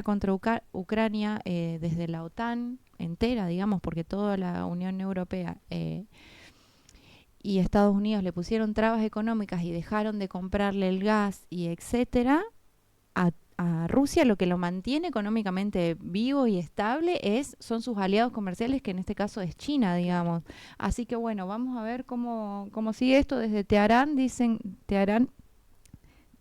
contra Ucrania desde la OTAN entera, digamos, porque toda la Unión Europea y Estados Unidos le pusieron trabas económicas y dejaron de comprarle el gas y etcétera, a Rusia lo que lo mantiene económicamente vivo y estable son sus aliados comerciales, que en este caso es China, Claro. digamos. Así que bueno, vamos a ver cómo sigue esto desde Teherán.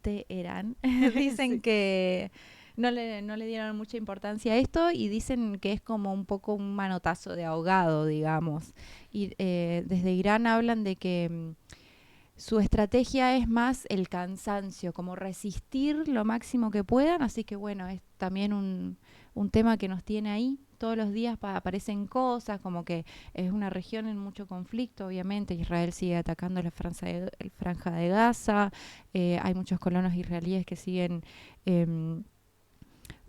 Teherán, dicen Sí. que no le dieron mucha importancia a esto y dicen que es como un poco un manotazo de ahogado, digamos. Y desde Irán hablan de que su estrategia es más el cansancio, como resistir lo máximo que puedan, así que bueno, es también un tema que nos tiene ahí. Todos los días aparecen cosas, como que es una región en mucho conflicto, obviamente. Israel sigue atacando franja de Gaza, hay muchos colonos israelíes que siguen eh,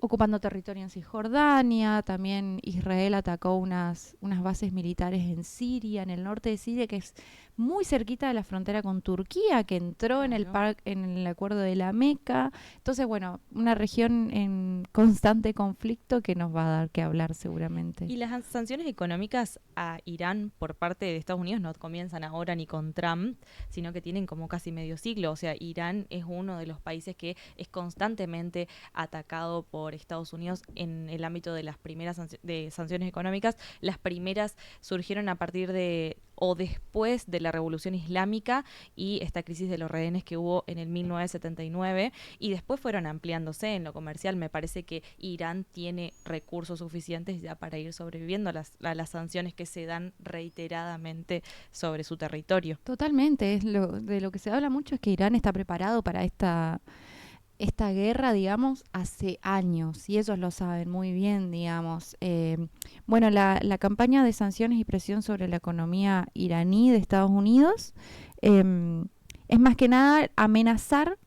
ocupando territorio en Cisjordania. También Israel atacó unas bases militares en Siria, en el norte de Siria, que es muy cerquita de la frontera con Turquía, que entró Claro. en el acuerdo de la Meca. Entonces, bueno, una región en constante conflicto que nos va a dar que hablar seguramente. Y las sanciones económicas a Irán por parte de Estados Unidos no comienzan ahora ni con Trump, sino que tienen como casi medio siglo. O sea, Irán es uno de los países que es constantemente atacado por Estados Unidos en el ámbito de las primeras de sanciones económicas. Las primeras surgieron a partir de o después de la Revolución Islámica y esta crisis de los rehenes que hubo en el 1979 y después fueron ampliándose en lo comercial. Me parece que Irán tiene recursos suficientes ya para ir sobreviviendo a las sanciones que se dan reiteradamente sobre su territorio. Totalmente, de lo que se habla mucho es que Irán está preparado para esta guerra, digamos, hace años, y ellos lo saben muy bien, digamos. Bueno, la campaña de sanciones y presión sobre la economía iraní de Estados Unidos es más que nada amenazar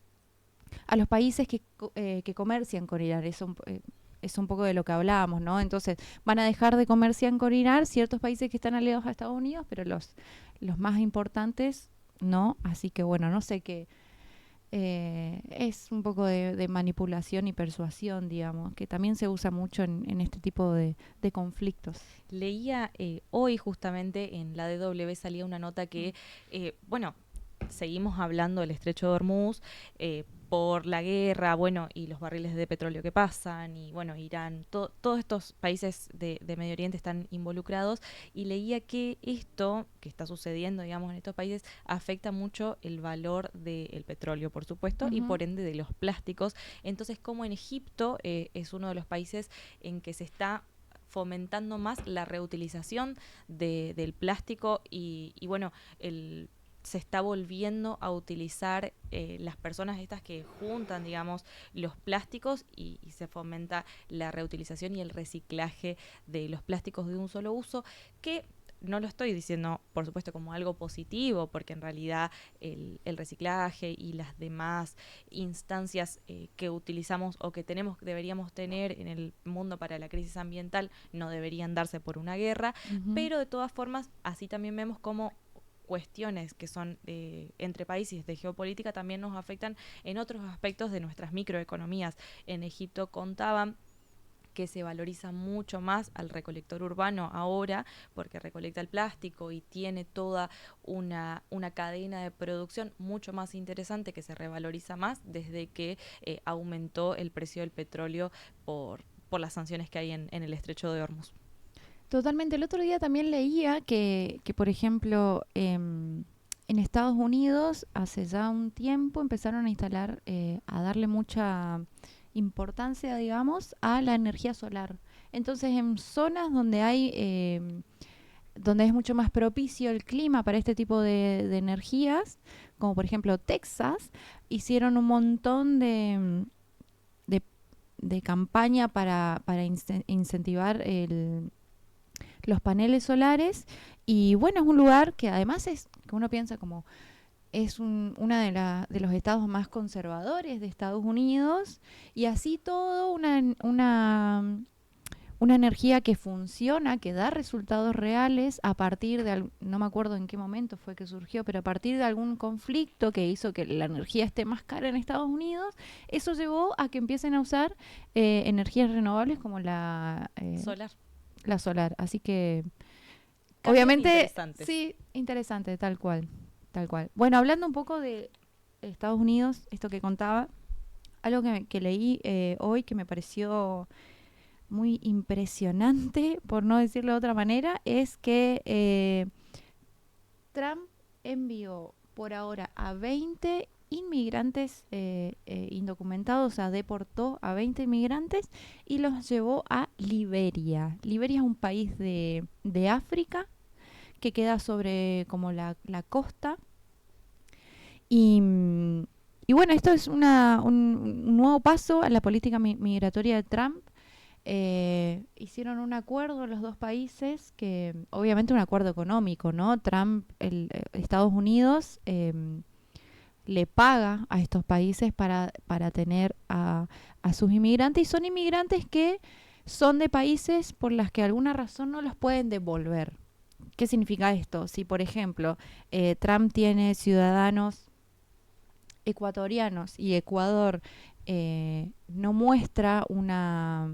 a los países que comercian con Irán. Es un poco de lo que hablábamos, ¿no? Entonces, van a dejar de comerciar con Irán ciertos países que están aliados a Estados Unidos, pero los más importantes no. Así que, bueno, no sé qué, es un poco de manipulación y persuasión, digamos, que también se usa mucho en este tipo de conflictos. Leía hoy justamente en la DW salía una nota que, bueno, seguimos hablando del estrecho de Hormuz por la guerra, bueno, y los barriles de petróleo que pasan, y bueno, Irán, todos estos países de Medio Oriente están involucrados, y leía que esto que está sucediendo, digamos, en estos países afecta mucho el valor del petróleo, por supuesto, y Ujú. por ende de los plásticos. Entonces, como en Egipto es uno de los países en que se está fomentando más la reutilización del plástico y bueno, se está volviendo a utilizar las personas estas que juntan, digamos, los plásticos y se fomenta la reutilización y el reciclaje de los plásticos de un solo uso, que no lo estoy diciendo, por supuesto, como algo positivo, porque en realidad el reciclaje y las demás instancias que utilizamos o que tenemos, deberíamos tener en el mundo para la crisis ambiental no deberían darse por una guerra, Ujú. pero de todas formas, así también vemos cómo cuestiones que son entre países de geopolítica también nos afectan en otros aspectos de nuestras microeconomías. En Egipto contaban que se valoriza mucho más al recolector urbano ahora porque recolecta el plástico y tiene toda una cadena de producción mucho más interesante que se revaloriza más desde que aumentó el precio del petróleo por las sanciones que hay en el estrecho de Hormuz. Totalmente. El otro día también leía que por ejemplo, en Estados Unidos hace ya un tiempo empezaron a instalar, a darle mucha importancia, digamos, a la energía solar. Entonces, en zonas donde donde es mucho más propicio el clima para este tipo de energías, como por ejemplo Texas, hicieron un montón de, de campaña para incentivar los paneles solares. Y bueno, es un lugar que además que uno piensa como es una de los estados más conservadores de Estados Unidos, y así todo una energía que funciona, que da resultados reales a partir de, no me acuerdo en qué momento fue que surgió, pero a partir de algún conflicto que hizo que la energía esté más cara en Estados Unidos, eso llevó a que empiecen a usar energías renovables como Solar. la solar. Así que, Cambios obviamente, interesantes. sí, interesante, tal cual, tal cual. Bueno, hablando un poco de Estados Unidos, esto que contaba, algo que leí hoy que me pareció muy impresionante, por no decirlo de otra manera, es que Trump envió por ahora a 20 inmigrantes indocumentados, o sea, deportó a 20 inmigrantes y los llevó a Liberia. Liberia es un país de África que queda sobre como la costa. Y, y bueno, esto es un nuevo paso a la política migratoria de Trump. Hicieron un acuerdo los dos países, que obviamente un acuerdo económico, ¿no? Trump, Estados Unidos le paga a estos países para tener a sus inmigrantes, y son inmigrantes que son de países por las que alguna razón no los pueden devolver. ¿Qué significa esto? Si, por ejemplo, Trump tiene ciudadanos ecuatorianos y Ecuador no muestra una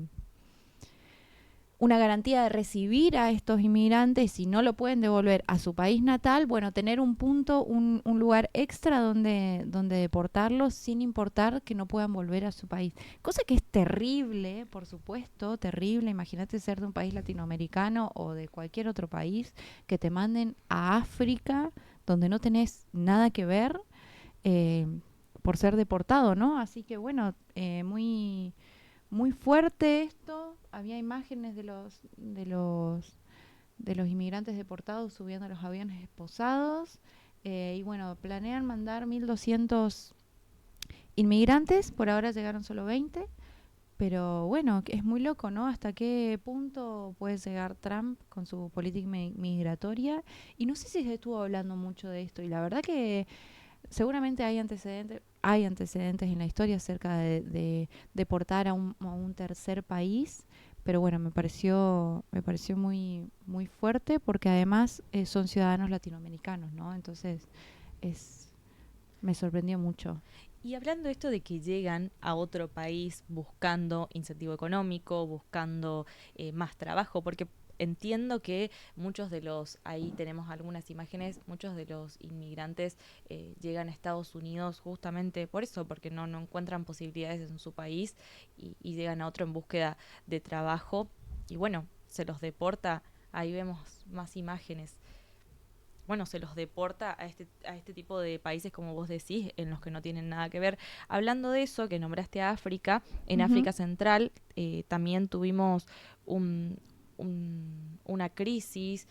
garantía de recibir a estos inmigrantes y no lo pueden devolver a su país natal, bueno, tener un punto, un lugar extra donde deportarlos sin importar que no puedan volver a su país. Cosa que es terrible, por supuesto, terrible. Imagínate ser de un país latinoamericano o de cualquier otro país, que te manden a África, donde no tenés nada que ver, eh, por ser deportado, ¿no? Así que bueno, muy fuerte esto. Había imágenes de los inmigrantes deportados subiendo a los aviones esposados. Y bueno, planean mandar 1.200 inmigrantes. Por ahora llegaron solo 20. Pero bueno, es muy loco, ¿no? ¿Hasta qué punto puede llegar Trump con su política migratoria? Y no sé si se estuvo hablando mucho de esto. Y la verdad que seguramente hay antecedentes en la historia acerca de deportar a un tercer país, pero bueno, me pareció muy fuerte, porque además son ciudadanos latinoamericanos, ¿no? Entonces es me sorprendió mucho. Y hablando de esto de que llegan a otro país buscando incentivo económico, buscando más trabajo, porque entiendo que muchos de los, ahí tenemos algunas imágenes, muchos de los inmigrantes llegan a Estados Unidos justamente por eso, porque no encuentran posibilidades en su país y llegan a otro en búsqueda de trabajo y bueno, se los deporta, ahí vemos más imágenes, bueno, se los deporta a este tipo de países, como vos decís, en los que no tienen nada que ver. Hablando de eso, que nombraste a África, en Ujú. África Central también tuvimos una crisis,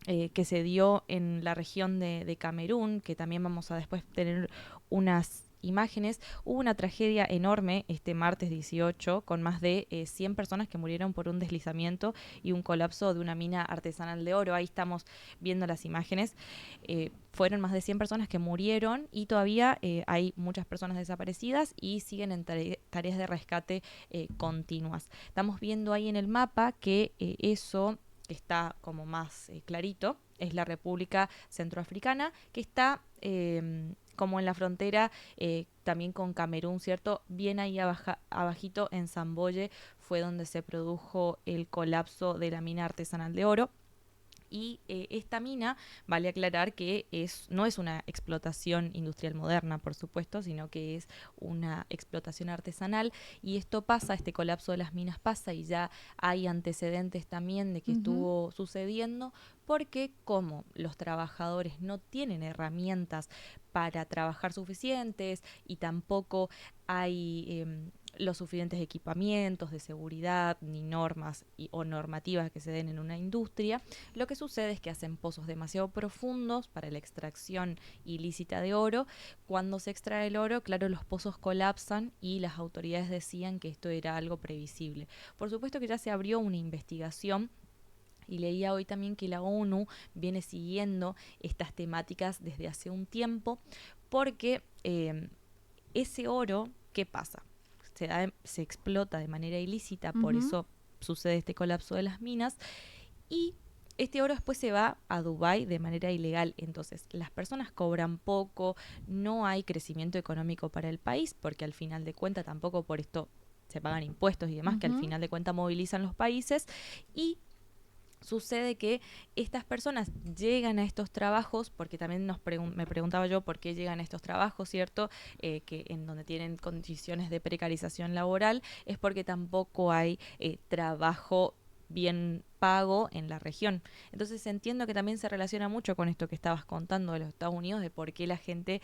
que se dio en la región de Camerún, que también vamos a después tener unas imágenes. Hubo una tragedia enorme este martes 18 con más de 100 personas que murieron por un deslizamiento y un colapso de una mina artesanal de oro. Ahí estamos viendo las imágenes. Fueron más de 100 personas que murieron y todavía hay muchas personas desaparecidas y siguen en tareas de rescate continuas. Estamos viendo ahí en el mapa que eso que está como más clarito, es la República Centroafricana, que está como en la frontera también con Camerún, ¿cierto? Bien ahí abajito en Zamboye fue donde se produjo el colapso de la mina artesanal de oro. Y esta mina, vale aclarar que no es una explotación industrial moderna, por supuesto, sino que es una explotación artesanal. Y esto pasa, este colapso de las minas pasa y ya hay antecedentes también de que Ujú. estuvo sucediendo, porque como los trabajadores no tienen herramientas para trabajar suficientes y tampoco hay los suficientes equipamientos de seguridad ni normas o normativas que se den en una industria, lo que sucede es que hacen pozos demasiado profundos para la extracción ilícita de oro. Cuando se extrae el oro, claro, los pozos colapsan y las autoridades decían que esto era algo previsible. Por supuesto que ya se abrió una investigación y leía hoy también que la ONU viene siguiendo estas temáticas desde hace un tiempo porque ese oro, ¿qué pasa? se explota de manera ilícita, por Ujú. eso sucede este colapso de las minas, y este oro después se va a Dubái de manera ilegal. Entonces, las personas cobran poco, no hay crecimiento económico para el país, porque al final de cuentas tampoco por esto se pagan impuestos y demás, que al Ujú. final de cuentas movilizan los países. Y sucede que estas personas llegan a estos trabajos, porque también me preguntaba yo por qué llegan a estos trabajos, ¿cierto? Que en donde tienen condiciones de precarización laboral, es porque tampoco hay trabajo bien pago en la región. Entonces entiendo que también se relaciona mucho con esto que estabas contando de los Estados Unidos, de por qué la gente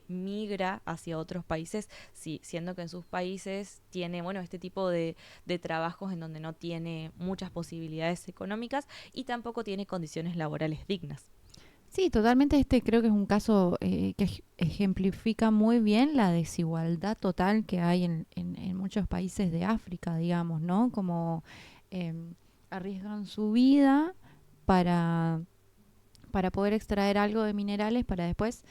migra hacia otros países, sí, siendo que en sus países tiene, bueno, este tipo de trabajos en donde no tiene muchas posibilidades económicas y tampoco tiene condiciones laborales dignas. Sí, totalmente. Este creo que es un caso que ejemplifica muy bien la desigualdad total que hay en muchos países de África, digamos, ¿no? Como em, arriesgan su vida para, para poder extraer algo de minerales para después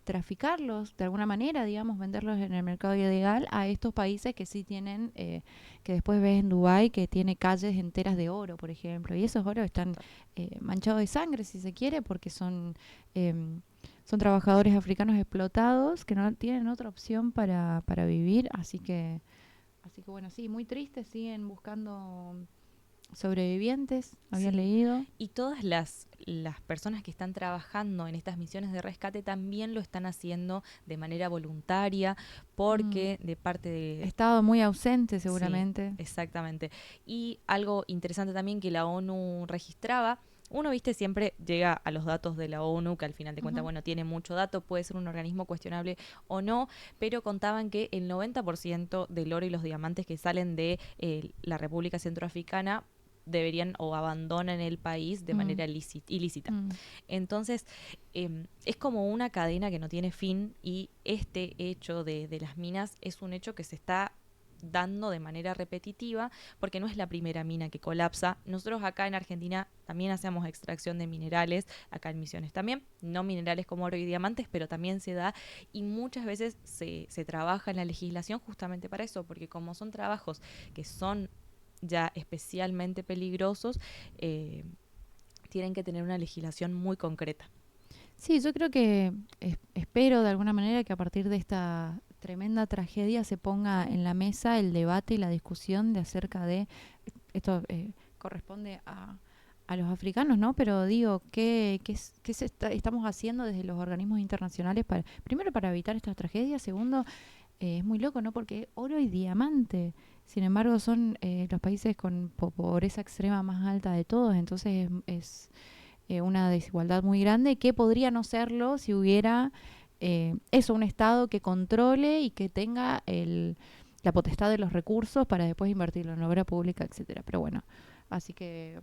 traficarlos de alguna manera, digamos, venderlos en el mercado ilegal a estos países que sí tienen, que después ves en Dubái que tiene calles enteras de oro, por ejemplo, y esos oros están manchados de sangre, si se quiere, porque em, son trabajadores africanos explotados que no tienen otra opción para vivir, así que bueno, sí, muy triste, siguen buscando sobrevivientes, había Sí, leído. y todas las personas que están trabajando en estas misiones de rescate también lo están haciendo de manera voluntaria, Mm. porque de parte de... Estado muy ausente Sí, seguramente. exactamente. Y algo interesante también que la ONU registraba, uno, viste, siempre llega a los datos de la ONU, que al final de cuentas, Ujú. bueno, tiene mucho dato, puede ser un organismo cuestionable o no, pero contaban que el 90% del oro y los diamantes que salen de la República Centroafricana deberían o abandonan el país de Mm. manera ilícita. Mm. Entonces, es como una cadena que no tiene fin y este hecho de las minas es un hecho que se está dando de manera repetitiva porque no es la primera mina que colapsa. Nosotros acá en Argentina también hacemos extracción de minerales, acá en Misiones también, no minerales como oro y diamantes, pero también se da y muchas veces se trabaja en la legislación justamente para eso, porque como son trabajos que son ya especialmente peligrosos, eh, tienen que tener una legislación muy concreta. Sí, yo creo que espero de alguna manera que a partir de esta tremenda tragedia se ponga en la mesa el debate y la discusión de acerca de esto corresponde a los africanos, ¿no? Pero digo, estamos haciendo desde los organismos internacionales para, primero para evitar estas tragedias, segundo, es muy loco, ¿no? Porque oro y diamante, sin embargo, son los países con pobreza extrema más alta de todos, entonces es una desigualdad muy grande que podría no serlo si hubiera eso, un Estado que controle y que tenga la potestad de los recursos para después invertirlo en la obra pública, etcétera. Pero bueno, así que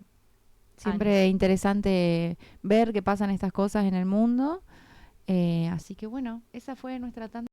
siempre es Ansi. interesante ver que pasan estas cosas en el mundo. Así que bueno, esa fue nuestra tanda.